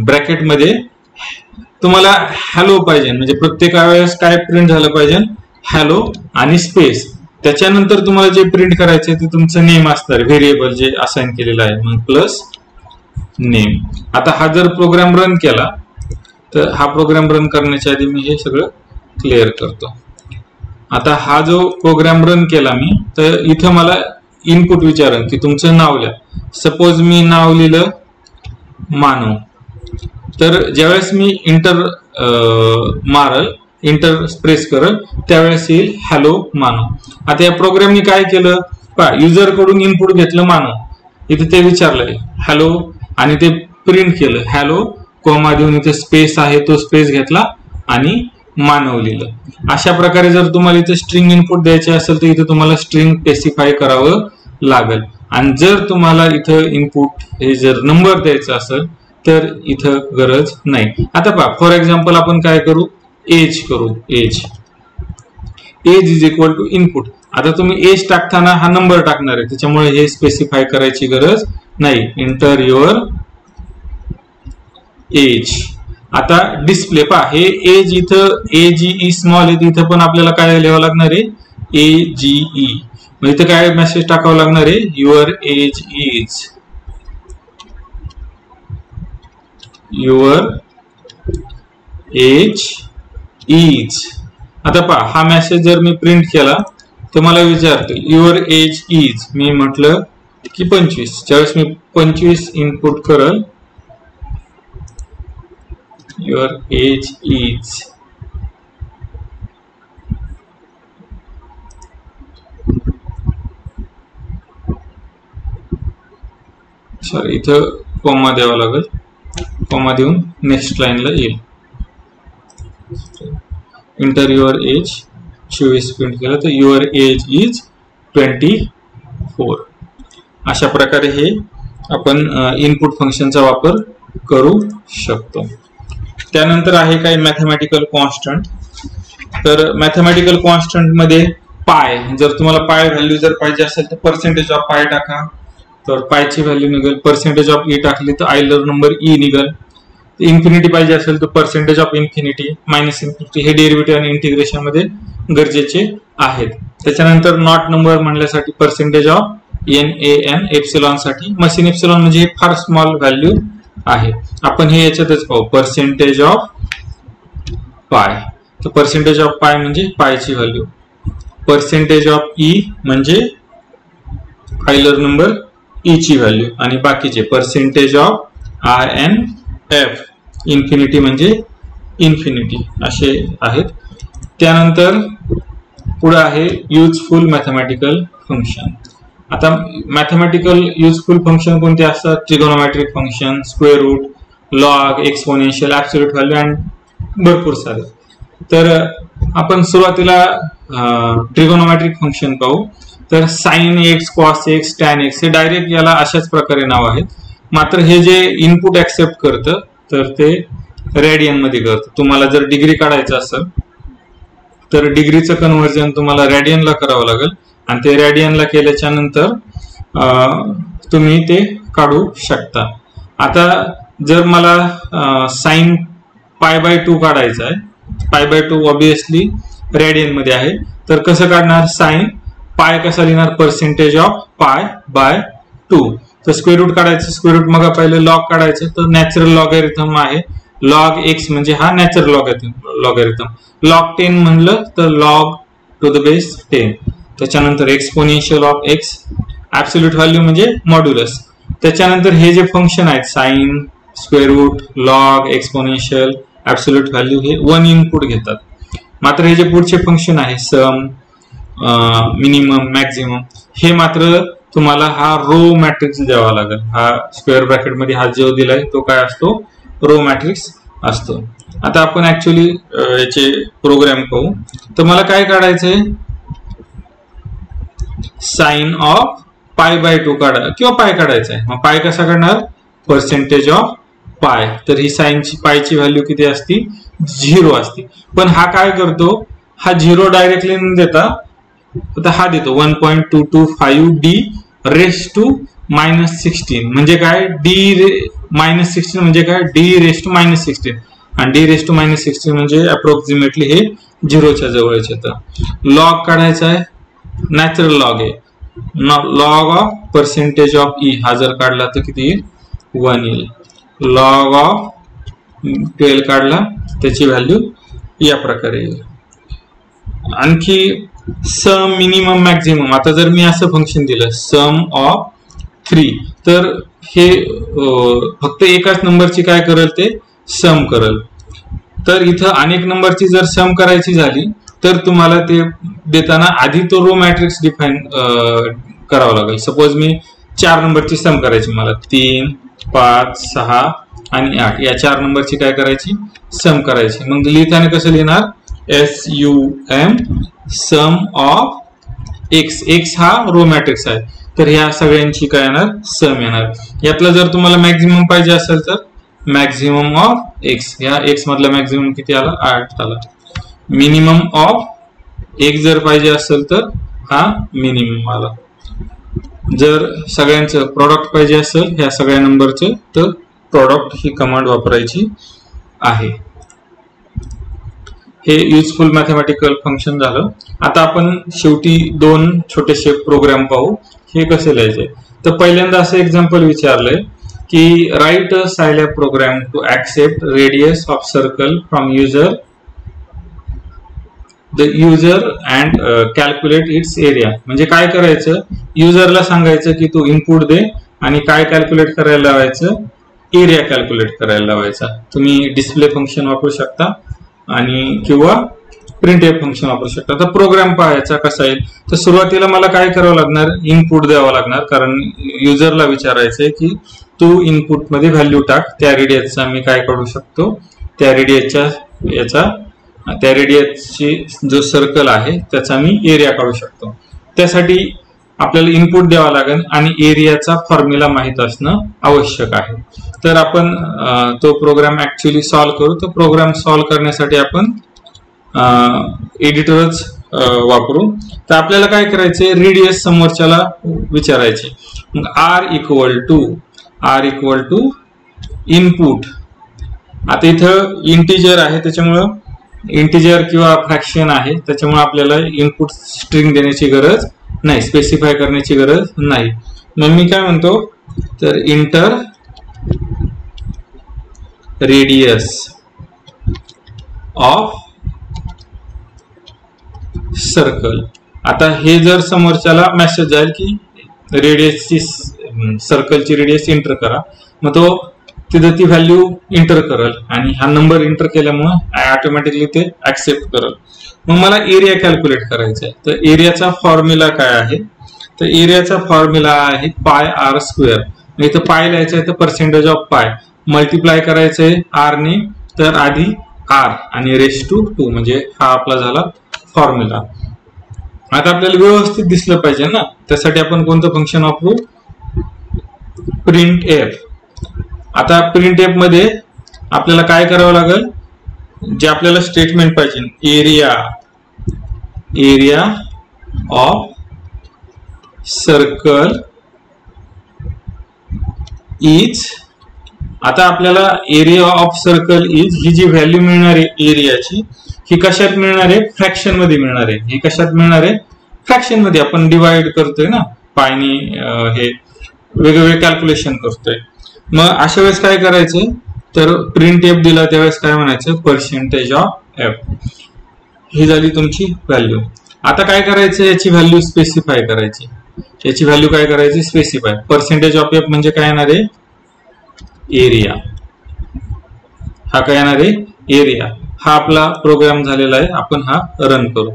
ब्रॅकेटमध्ये तुम्हाला हॅलो पाहिजे, म्हणजे प्रत्येक वेळेस काय प्रिंट झालं पाहिजे, हॅलो आणि स्पेस. त्याच्यानंतर तुम्हाला जे प्रिंट करायचे ते तुमचं नेम असणार, व्हेरिएबल जे असाइन केलेलं आहे, मग प्लस नेम. आता हा जर प्रोग्राम रन केला तर हा प्रोग्राम रन करण्याच्या आधी मी हे सगळं क्लिअर करतो. आता हा जो प्रोग्राम रन केला मी, तर इथं मला इनपुट विचारेल की तुमचं नाव लिहा. सपोज मी नाव लिहिलं मानव, तर ज्यावेळेस मी इंटर प्रेस करल त्यावेळेस येईल हॅलो मानव. आता या प्रोग्रामने काय केलं, युजर कडून इनपुट घेतलं मानव, इथे ते विचारलंय हॅलो आणि ते प्रिंट केलं हॅलो, कॉमा देऊन इथे स्पेस आहे तो स्पेस घेतला आणि मानव लिहिलं. अशा प्रकारे जर तुम्हाला इथे स्ट्रिंग इनपुट द्यायचे असेल तर इथे तुम्हाला स्ट्रिंग स्पेसिफाय करावं लागेल. आणि जर तुम्हाला इथं इनपुट हे जर नंबर द्यायचा असेल तर इथं गरज नाही. आता पहा फॉर एक्झाम्पल आपण काय करू, एज करू. Age is equal to input. आता तुम्ही एज टाकताना हा नंबर टाकणार आहे, त्याच्यामुळे हे स्पेसिफाय करायची गरज नाही. Enter your age. आता डिस्प्ले पहा, हे एज इथं AGE स्मॉल आहे, इथं पण आपल्याला काय लिहावं लागणार आहे AGE. म्हणजे इथं काय मेसेज टाकावं लागणार आहे your age is, your age is. आता पहा, हा मेसेज जर मी प्रिंट केला तर मला विचारतील युअर एज इज. मी म्हटलं की 25. ज्यावेळेस मी 25 इनपुट करल, युअर एज इज, सॉरी इथं कॉमा द्यावा लागेल, कॉमा देऊन नेक्स्ट लाईनला येईल. इंटर युअर एज 24 प्रिंट केलं तर युअर एज इज 24. अशा प्रकारे हे आपण इनपुट फंक्शनचा वापर करू शकतो. त्यानंतर आहे काही मॅथमॅटिकल कॉन्स्टंट. तर मॅथमॅटिकल कॉन्स्टंट मध्ये पाय, जर तुम्हाला पाय व्हॅल्यू जर पाहिजे असेल तर पर्सेंटेज ऑफ पाय टाका, तर पायची व्हॅल्यू निघेल. पर्सेंटेज ऑफ ई टाकली तर आयलर नंबर ई निघेल. इन्फिनिटी पाहिजे असेल तर percentage of infinity minus infinity. हे डेरिव्हेटिव्ह आणि इंटिग्रेशन मध्ये गरजेचे आहेत. त्याच्यानंतर नॉट नंबर म्हणण्यासाठी पर्सेंटेज ऑफ NaN एप्सिलॉन साठी. मशीन एप्सिलॉन म्हणजे फार स्मॉल व्हॅल्यू आहे. आपण हे याच्यातच पाहू, पर्सेंटेज ऑफ पाय. तर पर्सेंटेज ऑफ पाय म्हणजे पायची व्हॅल्यू. पर्सेंटेज ऑफ ई म्हणजे आयलर नंबर ई ची व्हॅल्यू. आणि बाकीचे पर्सेंटेज ऑफ INF इन्फिनिटी म्हणजे इन्फिनिटी असे आहेत. त्यानंतर पुढे आहे युजफुल मॅथमॅटिकल फंक्शन. आता मॅथमॅटिकल युजफुल फंक्शन कोणते असतात? Trigonometric function, square root, log, exponential, absolute value आणि भरपूर सारे. तर आपण सुरुवातीला ट्रिगोनोमेट्रिक फंक्शन पाहू. तर sine x, cos x, tan x हे डायरेक्ट याला अशाच प्रकारे नाव आहेत. मात्र हे जे इनपुट ऍक्सेप्ट करतं तर ते रेडियन मध्ये करतं. तुम्हाला जर डिग्री काढायचं असेल तर डिग्रीचं कन्व्हर्जन तुम्हाला रेडियनला करावं लागेल आणि ते रेडियनला केल्याच्या नंतर तुम्ही ते काढू शकता. आता जर मला साइन π/2 काढायचं आहे, π/2 ऑब्विसली रेडियन मध्ये आहे, तर कसं काढणार? साइन पाय कसा लिहिणार? Percentage of π/2. तर स्क्वेअर रूट काढायचं, स्क्वेअर रूट मग पहिले लॉग काढायचं, तर नॅचरल लॉगॅरिथम आहे. लॉग एक्स म्हणजे हा नॅचरल लॉगॅरिथम. लॉग 10 म्हणलं तर लॉग टू द बेस 10. त्याच्यानंतर exponential of x, absolute value म्हणजे मॉड्युलस. त्याच्यानंतर हे जे फंक्शन आहेत sine, square root, log, exponential, absolute value हे 1 इनपुट घेतात. मात्र हे जे पुढचे फंक्शन आहे सम, मिनिमम, मॅक्झिमम, हे मात्र तुम्हाला हा रो मॅट्रिक्स द्यावा लागेल. हा स्क्वेअर ब्रॅकेट मध्ये हा जो दिलाय तो काय असतो? रो मॅट्रिक्स असतो. आता आपण ऍक्च्युअली याचे प्रोग्राम पाहू. तर मला काय काढायचंय? साइन ऑफ π/2 काढा किंवा पाय काढायचा आहे. मग पाय कसा काढणार? पर्सेंटेज ऑफ पाय. तर ही साइनची पायची व्हॅल्यू किती असती? 0 असती. पण हा काय करतो? हा 0 डायरेक्टली न देता आता हा देतो 1.225d रेस टू -16. म्हणजे काय? -16 म्हणजे काय? d⁻⁻16. आणि d⁻⁻16 म्हणजे अप्रॉक्सिमेटली हे 0च्या जवळच येतं. लॉग काढायचा आहे, नॅचरल लॉग आहे. Log of percentage of E हा जर काढला तर किती येईल? 1 येईल. लॉग ऑफ 12 काढला त्याची व्हॅल्यू या प्रकारे येईल. आणखी सम, मिनिमम, मॅक्झिमम. आता जर मी असं फंक्शन दिलं सम ऑफ 3 तर हे फक्त एकाच नंबरची काय करेल? ते सम करेल. तर इथं अनेक नंबरची जर सम करायची झाली तर तुम्हाला ते देताना आधी तो रो मॅट्रिक्स डिफाइन करावा लागेल. सपोज मी 4 नंबरची सम करायची, मला 3, 5, 6 आणि 8 या 4 नंबरची काय करायची? सम करायची. मग लिहिताना कसं लिहिणार? SUM sum of x. X हा रो मॅट्रिक्स आहे, तर ह्या सगळ्यांची काय येणार? सम येणार. यातला जर तुम्हाला मॅक्झिमम पाहिजे असेल तर मॅक्झिमम ऑफ एक्स. ह्या एक्स मधला मॅक्झिमम किती आला? 8 आला. मिनिमम ऑफ एक्स जर पाहिजे असेल तर हा मिनिमम आला. जर सगळ्यांचं प्रॉडक्ट पाहिजे असेल ह्या सगळ्या नंबरचं तर प्रॉडक्ट ही कमांड वापरायची आहे. हे युजफुल मॅथमॅटिकल फंक्शन झालं. आता आपण शेवटी दोन छोटेसे प्रोग्राम पाहू, हे कसे लिहायचे. तर पहिल्यांदा असं एक्झाम्पल विचारलंय की write a Scilab program to accept radius of circle from user and calculate its area. म्हणजे काय करायचं, युजरला सांगायचं की तू इनपुट दे आणि काय कॅल्क्युलेट करायला लावायचं, एरिया कॅल्क्युलेट करायला लावायचा. तुम्ही डिस्प्ले फंक्शन वापरू शकता आणि किंवा प्रिंटएफ फंक्शन वापरू शकता. तर प्रोग्राम पाहायचा कसा येईल. तर सुरुवातीला मला काय करावं लागणार, इनपुट द्यावं लागणार, कारण युजरला विचारायचंय की तू इनपुट मध्ये व्हॅल्यू टाक, त्या रेडियसचा मी काय काढू शकतो, त्या रेडियसची जो सर्कल आहे त्याचा मी एरिया काढू शकतो. त्यासाठी आपल्याला इनपुट द्यावा लागेल आणि एरियाचा फॉर्म्युला माहित असणं आवश्यक आहे. तर आपण तो प्रोग्राम ऍक्च्युअली सॉल्व्ह करू. तर प्रोग्राम सॉल्व्ह करण्यासाठी आपण एडिटरच वापरू. तर आपल्याला काय करायचे, रेडियस समोरच्याला विचारायचे. मग आर इक्वल टू इनपुट. आता इथं इंटिजर आहे त्याच्यामुळं इंटिजर किंवा फ्रॅक्शन आहे त्याच्यामुळे आपल्याला इनपुट स्ट्रिंग देण्याची गरज नाही, स्पेसिफाय करण्याची गरज नाही. मग मी काय म्हणतो, तर इंटर रेडियस ऑफ सर्कल. आता हे जर समोरच्याला मेसेज जाईल की रेडियसची सर्कलची रेडियस एंटर करा, मग तो तिथं ती व्हॅल्यू एंटर करेल आणि हा नंबर एंटर केल्यामुळे ऑटोमॅटिकली ते ऍक्सेप्ट करेल. मग मला एरिया कॅल्क्युलेट करायचा आहे. तर एरियाचा फॉर्म्युला काय आहे, तर एरियाचा फॉर्म्युला आहे पाय आर स्क्वेअर. इथं पाय लिहायचं आहे तर पर्सेंटेज ऑफ पाय, मल्टिप्लाय करायचंय आर ने, तर आधी आर आणि रेस टू 2 म्हणजे हा आपला झाला फॉर्म्युला. आता आपल्याला व्यवस्थित दिसलं पाहिजे ना, त्यासाठी आपण कोणतं फंक्शन वापरू, प्रिंट एफ. आता प्रिंट एफ मध्ये आपल्याला काय करावं लागेल, जे आपल्याला स्टेटमेंट पाहिजे, एरिया ऑफ सर्कल इज. आता आपल्याला एरिया ऑफ सर्कल इज ही जी व्हॅल्यू मिळणार आहे एरियाची, ही कशात मिळणार आहे, फ्रॅक्शन मध्ये मिळणार आहे. ही कशात मिळणार आहे, फ्रॅक्शन मध्ये. आपण डिवाइड करतोय ना पायनी, हे वेगवेगळे कॅल्क्युलेशन करतोय. मग अशा वेळेस काय करायचं, तर प्रिंट एफ दिला त्यावेळेस काय म्हणायचं, पर्सेंटेज ऑफ एफ. ही झाली तुमची व्हॅल्यू. आता काय करायचं, याची व्हॅल्यू स्पेसिफाय करायची. याची व्हॅल्यू काय करायची, स्पेसिफाय. पर्सेंटेज ऑफ एफ म्हणजे काय येणार आहे, एरिया. हा काय येणार आहे, एरिया. हा आपला प्रोग्राम झालेला आहे. आपण हा रन करू.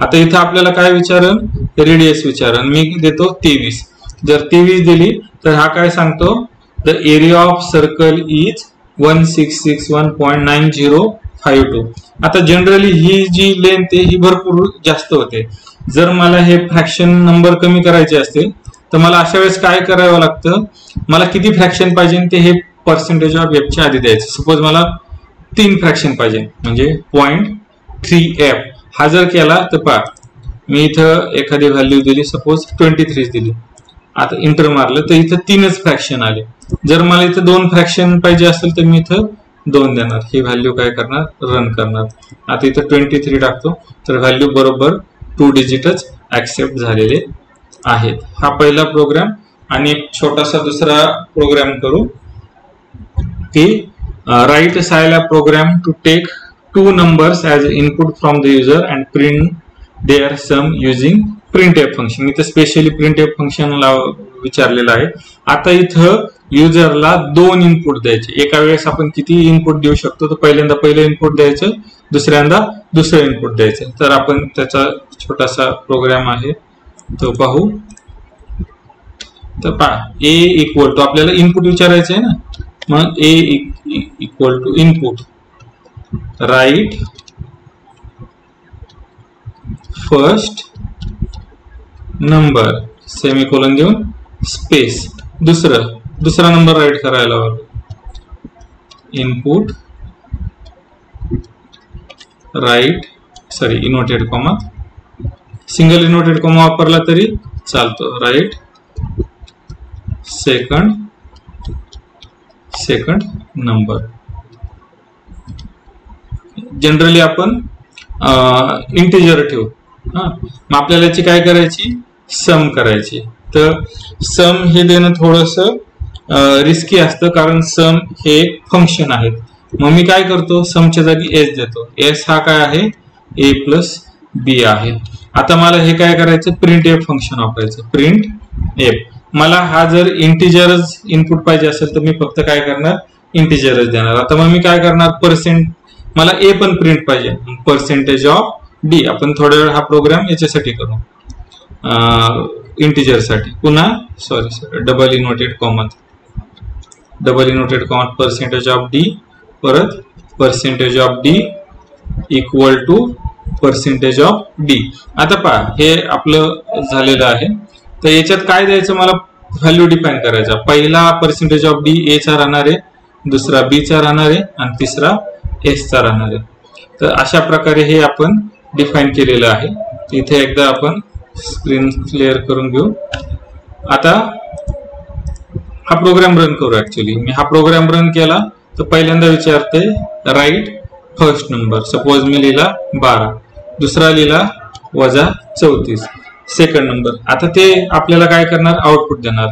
आता इथं आपल्याला काय विचारण, रेडियस विचारण. मी देतो 23. जर 23 दिली तर हा काय सांगतो, the area of circle is 1661.9052. आता जनरली ही जी लेंथ आहे ही भरपूर जास्त होते. जर मला हे फ्रॅक्शन नंबर कमी करायचे असतील तर मला अशा वेळेस काय करावं लागतं, मला किती फ्रॅक्शन पाहिजे ते हे पर्सेंटेज ऑफ एफ च्या आधी द्यायचं. सपोज मला 3 फ्रॅक्शन पाहिजे म्हणजे 0.3f. हा जर केला तर पहा, मी इथं एखादी व्हॅल्यू दिली, सपोज 23 दिली. आता इंटर मारलं तर इथं 3च फ्रॅक्शन आले. जर मला इथं 2 फ्रॅक्शन पाहिजे असेल तर मी इथं 2 देणार. ही व्हॅल्यू काय करणार, रन करणार. आता इथं 23 टाकतो तर व्हॅल्यू बरोबर 2 डिजिटच ऍक्सेप्ट झालेले आहेत. हा पहिला प्रोग्राम. आणि एक छोटासा दुसरा प्रोग्राम करू की write Scilab program to take 2 numbers as input from the user and print their sum using printf function. इथं स्पेशली printf फंक्शन विचारलेलं आहे. आता इथं युजरला 2 इनपुट द्यायचे. एका वेळेस आपण किती इनपुट देऊ शकतो, तर पहिल्यांदा पहिलं इनपुट द्यायचं, दुसऱ्यांदा दुसरं इनपुट द्यायचं. तर आपण त्याचा छोटासा प्रोग्राम आहे तो पाहू. तर पहा, ए इक्वल टू आपल्याला इनपुट विचारायचं आहे ना, मग A equal to input write first number semicolon देऊन स्पेस दुसरा नंबर राईट करायला हवा. Input write inverted comma, single inverted comma वापरला तरी चालतो. Write second second number. Generally आपण इंटिजर ठेवू. मग आपल्याला याची काय करायची, सम करायची. तर सम हे देणं थोडंसं रिस्की असतं, कारण सम हे फंक्शन आहेत. मग मी काय करतो, समच्या जागी एस देतो. एस हा काय आहे, ए प्लस बी आहे. आता मला हे काय करायचं, प्रिंट एफ फंक्शन वापरायचं. Print F. मला हा जर इंटिजरच इनपुट पाहिजे असेल तर मी फक्त काय करणार, इंटिजरच देणार. आता मग मी काय करणार, पर्सेंट, मला ए पण प्रिंट पाहिजे, पर्सेंटेज ऑफ डी. आपण थोड्या वेळ हा प्रोग्राम याच्यासाठी करू, इंटिजर साठी. पुन्हा sorry double inverted comma, percentage of d, परत percentage of d equal to percentage of d. आता पहा हे आपलं झालेलं आहे. तर याच्यात काय द्यायचं, मला व्हॅल्यू डिफाईन करायचा. पहिला पर्सेंटेज ऑफ डी ए चा राहणार आहे, दुसरा बी चा राहणार आहे आणि तिसरा एस चा राहणार आहे. तर अशा प्रकारे हे आपण डिफाईन केलेलं आहे. इथे एकदा आपण स्क्रीन क्लिअर करून घेऊ. आता हा प्रोग्राम रन करू. ऍक्च्युली मी हा प्रोग्राम रन केला तर पहिल्यांदा विचारते राईट फर्स्ट नंबर. सपोज मी लिहिला 12, दुसरा लिहिला -34, सेकंड नंबर. आता ते आपल्याला काय करणार, आउटपुट देणार.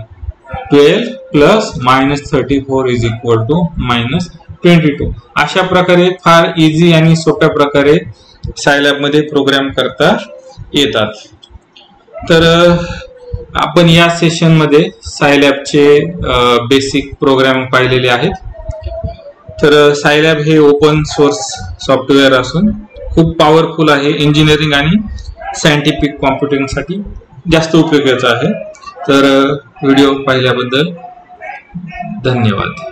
12 प्लस -34 इज इक्वल टू -22. अशा प्रकारे फार इझी आणि सोप्या प्रकारे सायलॅब मध्ये प्रोग्राम करता येतात. तर आपण या सेशन मध्ये सायलॅबचे बेसिक प्रोग्राम पाहिलेले आहेत. तर सायलॅब हे ओपन सोर्स सॉफ्टवेअर असून खूप पॉवरफुल आहे. इंजिनिअरिंग आणि सायंटिफिक कॉम्प्युटिंग साठी जास्त उपयोगाचं आहे. तर व्हिडिओ पाहिल्याबद्दल धन्यवाद.